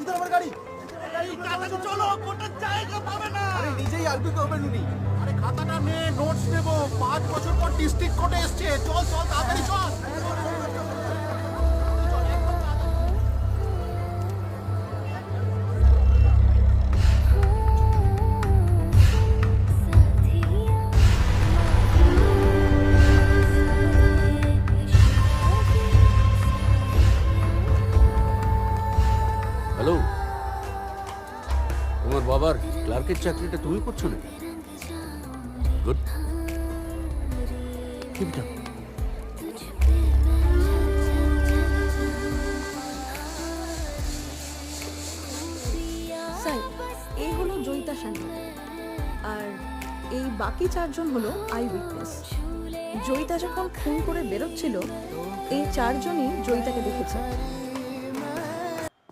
কিধর আমার গাড়ি? চলো, কোটা জায়গা পাবে না। আরে নিজেই আলবি করবেন উনি। আরে খাতাটা নে, নোটস নেব। 5 বছর পর ডিস্ট্রিক্ট কোর্টে এসছে। চল চল, তাড়াতাড়ি চল। হ্যালো, তোমার বাবার ক্লার্কের চাকরিটা তুমি করছো নাকি? গুড। স্যার, এই হলো জয়িতা সান্যাল আর এই বাকি 4 জন হলো আই উইটনেস। জয়িতা যখন খুন করে বেরোচ্ছিল এই 4 জনই জয়িতাকে দেখেছে।